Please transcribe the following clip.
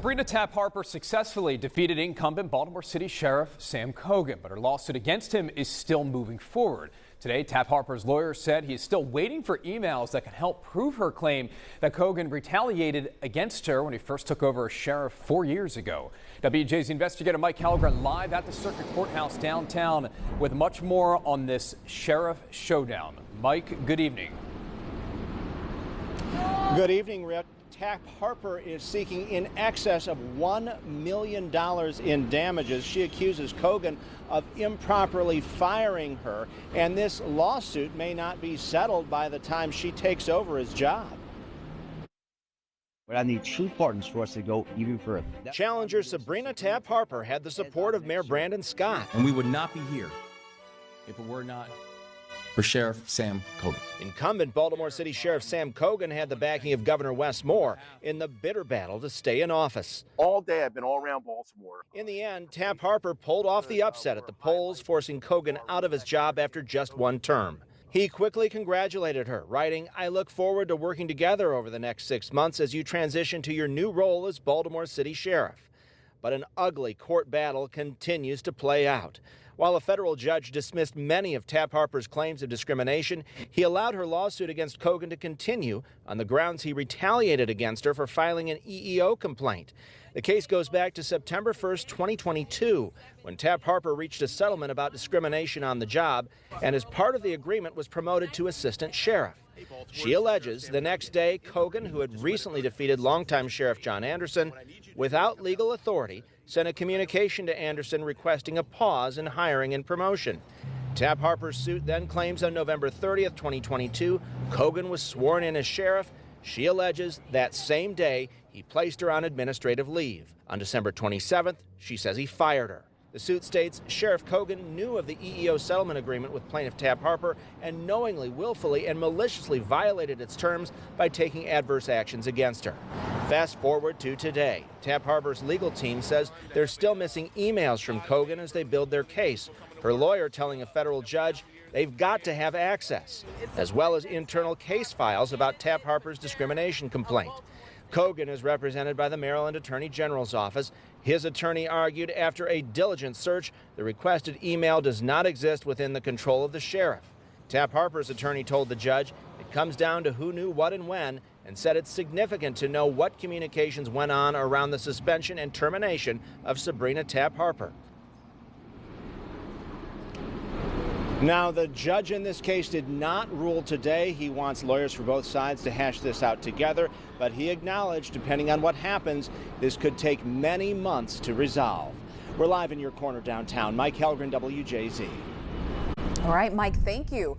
Sabrina Tapp-Harper successfully defeated incumbent Baltimore City Sheriff Sam Cogen, but her lawsuit against him is still moving forward. Today, Tapp-Harper's lawyer said he is still waiting for emails that can help prove her claim that Cogen retaliated against her when he first took over as sheriff 4 years ago. WJ's investigator Mike Hellgren live at the Circuit Courthouse downtown with much more on this sheriff showdown. Mike, good evening. Good evening, Rick. Tapp-Harper is seeking in excess of $1 million in damages. She accuses Cogen of improperly firing her, and this lawsuit may not be settled by the time she takes over his job. But I need true partners for us to go even further. Challenger Sabrina Tapp-Harper had the support of Mayor Brandon Scott. And we would not be here if it were not for Sheriff Sam Cogen. Incumbent Baltimore City Sheriff Sam Cogen had the backing of Governor Wes Moore in the bitter battle to stay in office. All day I've been all around Baltimore. In the end, Tapp-Harper pulled off the upset at the polls, forcing Cogen out of his job after just one term. He quickly congratulated her, writing, "I look forward to working together over the next 6 months as you transition to your new role as Baltimore City Sheriff." But an ugly court battle continues to play out. While a federal judge dismissed many of Tapp-Harper's claims of discrimination, he allowed her lawsuit against Cogen to continue on the grounds he retaliated against her for filing an EEO complaint. The case goes back to September 1st, 2022, when Tapp-Harper reached a settlement about discrimination on the job, and as part of the agreement was promoted to assistant sheriff. She alleges the next day, Cogen, who had recently defeated longtime Sheriff John Anderson, without legal authority, sent a communication to Anderson requesting a pause in hiring and promotion. Tapp-Harper's suit then claims on November 30th, 2022, Cogen was sworn in as sheriff. She alleges that same day he placed her on administrative leave. On December 27th, she says he fired her. The suit states Sheriff Cogen knew of the EEO settlement agreement with plaintiff Tapp-Harper and knowingly, willfully, and maliciously violated its terms by taking adverse actions against her. Fast forward to today. Tapp-Harper's legal team says they're still missing emails from Cogen as they build their case. Her lawyer telling a federal judge they've got to have access, as well as internal case files about Tapp-Harper's discrimination complaint. Cogen is represented by the Maryland Attorney General's office. His attorney argued after a diligent search, the requested email does not exist within the control of the sheriff. Tapp-Harper's attorney told the judge it comes down to who knew what and when, and said it's significant to know what communications went on around the suspension and termination of Sabrina Tapp-Harper. Now, the judge in this case did not rule today. He wants lawyers for both sides to hash this out together, but he acknowledged, depending on what happens, this could take many months to resolve. We're live in your corner downtown. Mike Hellgren, WJZ. All right, Mike, thank you.